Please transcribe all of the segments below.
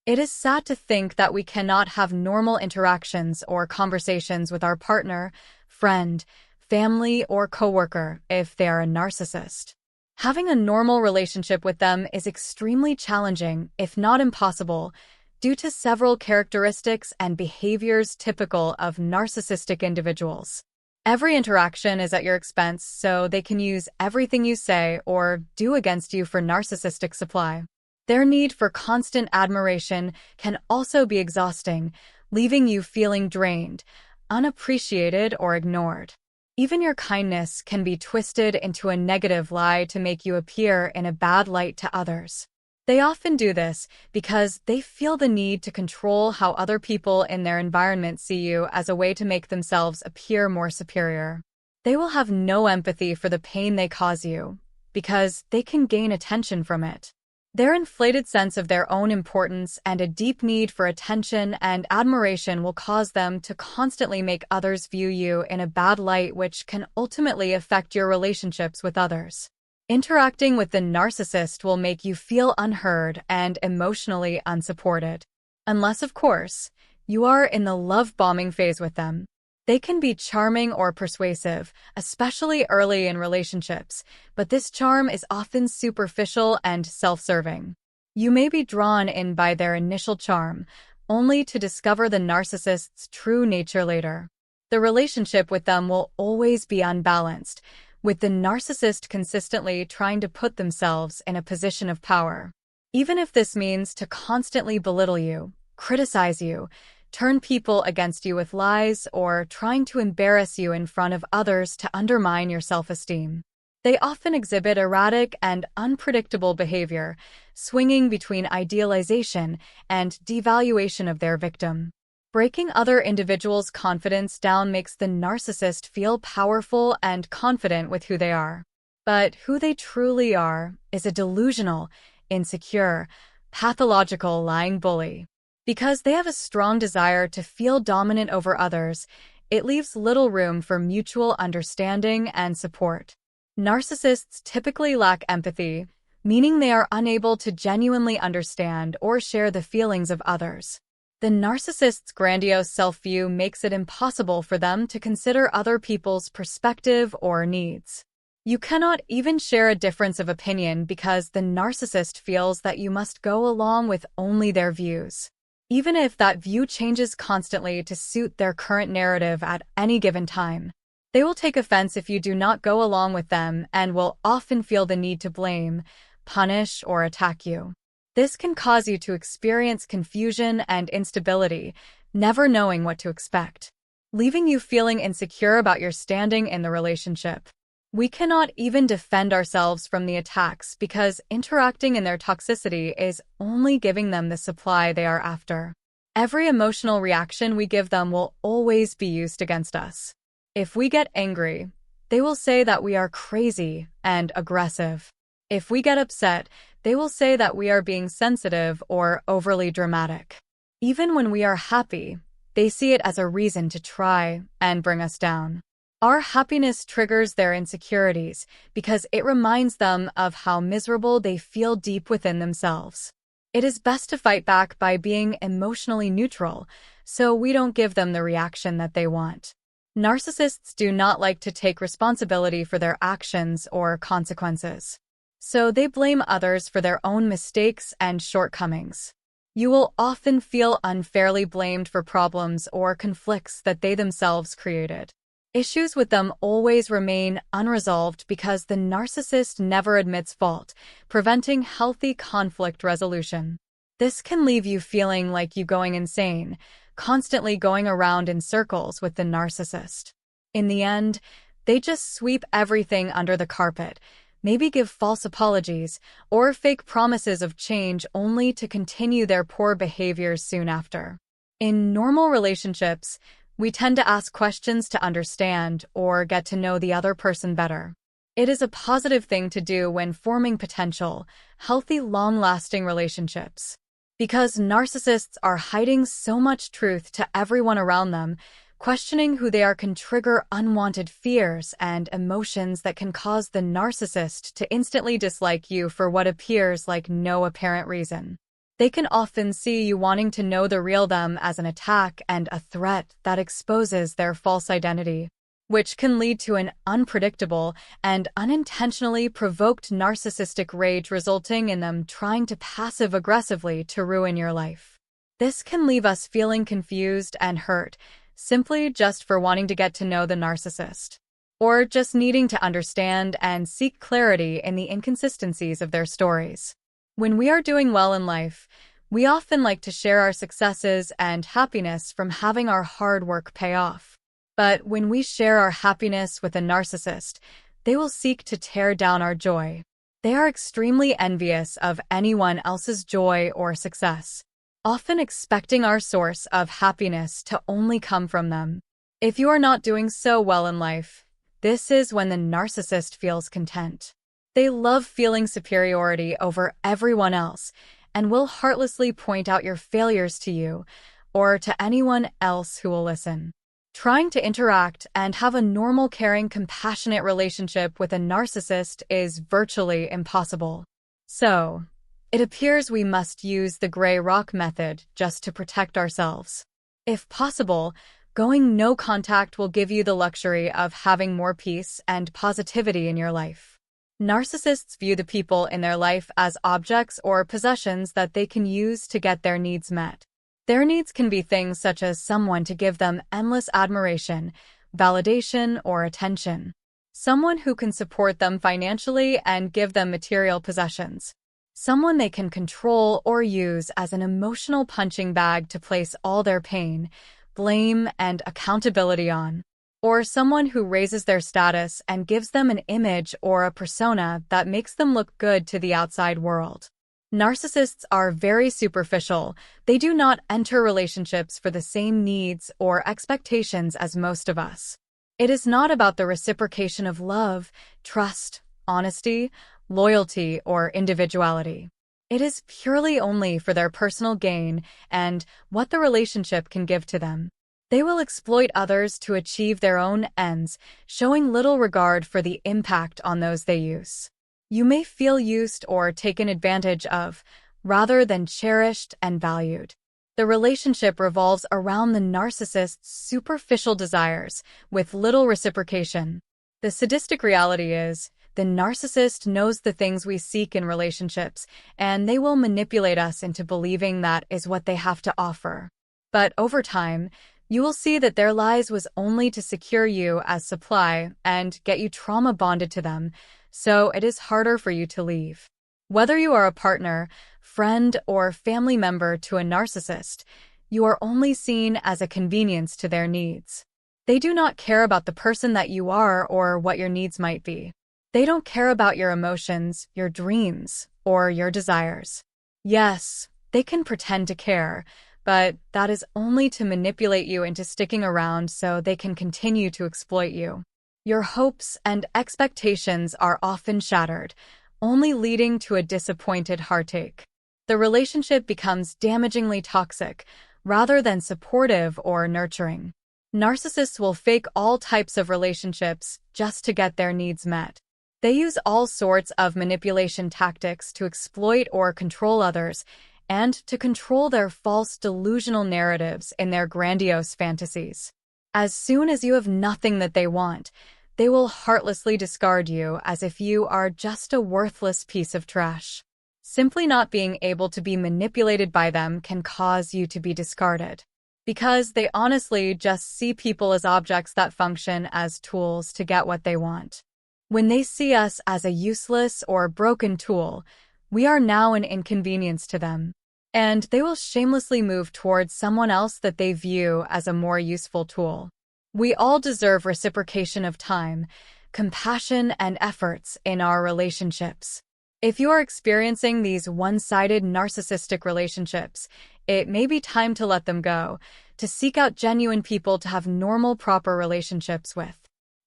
It is sad to think that we cannot have normal interactions or conversations with our partner, friend, family, or coworker if they are a narcissist. Having a normal relationship with them is extremely challenging, if not impossible, due to several characteristics and behaviors typical of narcissistic individuals. Every interaction is at your expense, so they can use everything you say or do against you for narcissistic supply. Their need for constant admiration can also be exhausting, leaving you feeling drained, unappreciated, or ignored. Even your kindness can be twisted into a negative lie to make you appear in a bad light to others. They often do this because they feel the need to control how other people in their environment see you as a way to make themselves appear more superior. They will have no empathy for the pain they cause you, because they can gain attention from it. Their inflated sense of their own importance and a deep need for attention and admiration will cause them to constantly make others view you in a bad light, which can ultimately affect your relationships with others. Interacting with the narcissist will make you feel unheard and emotionally unsupported. Unless, of course, you are in the love-bombing phase with them. They can be charming or persuasive, especially early in relationships, but this charm is often superficial and self-serving. You may be drawn in by their initial charm, only to discover the narcissist's true nature later. The relationship with them will always be unbalanced, with the narcissist consistently trying to put themselves in a position of power. Even if this means to constantly belittle you, criticize you, turn people against you with lies, or trying to embarrass you in front of others to undermine your self-esteem. They often exhibit erratic and unpredictable behavior, swinging between idealization and devaluation of their victim. Breaking other individuals' confidence down makes the narcissist feel powerful and confident with who they are. But who they truly are is a delusional, insecure, pathological lying bully. Because they have a strong desire to feel dominant over others, it leaves little room for mutual understanding and support. Narcissists typically lack empathy, meaning they are unable to genuinely understand or share the feelings of others. The narcissist's grandiose self-view makes it impossible for them to consider other people's perspective or needs. You cannot even share a difference of opinion because the narcissist feels that you must go along with only their views. Even if that view changes constantly to suit their current narrative at any given time. They will take offense if you do not go along with them and will often feel the need to blame, punish, or attack you. This can cause you to experience confusion and instability, never knowing what to expect, leaving you feeling insecure about your standing in the relationship. We cannot even defend ourselves from the attacks because interacting in their toxicity is only giving them the supply they are after. Every emotional reaction we give them will always be used against us. If we get angry, they will say that we are crazy and aggressive. If we get upset, they will say that we are being sensitive or overly dramatic. Even when we are happy, they see it as a reason to try and bring us down. Our happiness triggers their insecurities because it reminds them of how miserable they feel deep within themselves. It is best to fight back by being emotionally neutral, so we don't give them the reaction that they want. Narcissists do not like to take responsibility for their actions or consequences, so they blame others for their own mistakes and shortcomings. You will often feel unfairly blamed for problems or conflicts that they themselves created. Issues with them always remain unresolved because the narcissist never admits fault, preventing healthy conflict resolution. This can leave you feeling like you're going insane, constantly going around in circles with the narcissist. In the end, they just sweep everything under the carpet, maybe give false apologies, or fake promises of change only to continue their poor behaviors soon after. In normal relationships, we tend to ask questions to understand or get to know the other person better. It is a positive thing to do when forming potential, healthy, long-lasting relationships. Because narcissists are hiding so much truth to everyone around them, questioning who they are can trigger unwanted fears and emotions that can cause the narcissist to instantly dislike you for what appears like no apparent reason. They can often see you wanting to know the real them as an attack and a threat that exposes their false identity, which can lead to an unpredictable and unintentionally provoked narcissistic rage, resulting in them trying to passive-aggressively to ruin your life. This can leave us feeling confused and hurt, simply just for wanting to get to know the narcissist, or just needing to understand and seek clarity in the inconsistencies of their stories. When we are doing well in life, we often like to share our successes and happiness from having our hard work pay off. But when we share our happiness with a narcissist, they will seek to tear down our joy. They are extremely envious of anyone else's joy or success, often expecting our source of happiness to only come from them. If you are not doing so well in life, this is when the narcissist feels content. They love feeling superiority over everyone else and will heartlessly point out your failures to you or to anyone else who will listen. Trying to interact and have a normal, caring, compassionate relationship with a narcissist is virtually impossible. So, it appears we must use the gray rock method just to protect ourselves. If possible, going no contact will give you the luxury of having more peace and positivity in your life. Narcissists view the people in their life as objects or possessions that they can use to get their needs met. Their needs can be things such as someone to give them endless admiration, validation, or attention. Someone who can support them financially and give them material possessions. Someone they can control or use as an emotional punching bag to place all their pain, blame, and accountability on. Or someone who raises their status and gives them an image or a persona that makes them look good to the outside world. Narcissists are very superficial. They do not enter relationships for the same needs or expectations as most of us. It is not about the reciprocation of love, trust, honesty, loyalty, or individuality. It is purely only for their personal gain and what the relationship can give to them. They will exploit others to achieve their own ends, showing little regard for the impact on those they use. You may feel used or taken advantage of, rather than cherished and valued. The relationship revolves around the narcissist's superficial desires, with little reciprocation. The sadistic reality is, the narcissist knows the things we seek in relationships, and they will manipulate us into believing that is what they have to offer. But over time, you will see that their lies was only to secure you as supply and get you trauma bonded to them, so it is harder for you to leave. Whether you are a partner, friend, or family member to a narcissist, you are only seen as a convenience to their needs. They do not care about the person that you are or what your needs might be. They don't care about your emotions, your dreams, or your desires. Yes, they can pretend to care, but that is only to manipulate you into sticking around so they can continue to exploit you. Your hopes and expectations are often shattered, only leading to a disappointed heartache. The relationship becomes damagingly toxic, rather than supportive or nurturing. Narcissists will fake all types of relationships just to get their needs met. They use all sorts of manipulation tactics to exploit or control others, and to control their false delusional narratives in their grandiose fantasies. As soon as you have nothing that they want, they will heartlessly discard you as if you are just a worthless piece of trash. Simply not being able to be manipulated by them can cause you to be discarded, because they honestly just see people as objects that function as tools to get what they want. When they see us as a useless or broken tool, we are now an inconvenience to them, and they will shamelessly move towards someone else that they view as a more useful tool. We all deserve reciprocation of time, compassion, and efforts in our relationships. If you are experiencing these one-sided narcissistic relationships, it may be time to let them go, to seek out genuine people to have normal, proper relationships with.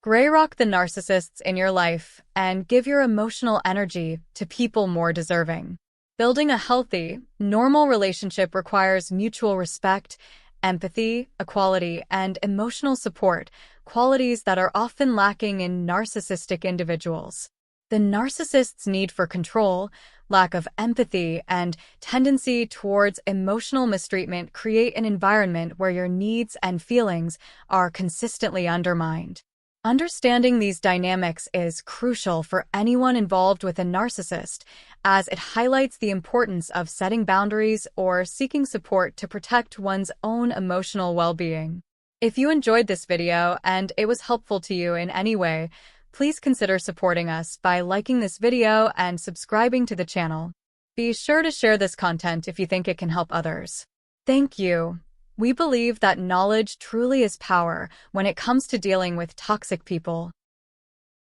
Gray rock the narcissists in your life and give your emotional energy to people more deserving. Building a healthy, normal relationship requires mutual respect, empathy, equality, and emotional support, qualities that are often lacking in narcissistic individuals. The narcissist's need for control, lack of empathy, and tendency towards emotional mistreatment create an environment where your needs and feelings are consistently undermined. Understanding these dynamics is crucial for anyone involved with a narcissist, as it highlights the importance of setting boundaries or seeking support to protect one's own emotional well-being. If you enjoyed this video and it was helpful to you in any way, please consider supporting us by liking this video and subscribing to the channel. Be sure to share this content if you think it can help others. Thank you. We believe that knowledge truly is power when it comes to dealing with toxic people.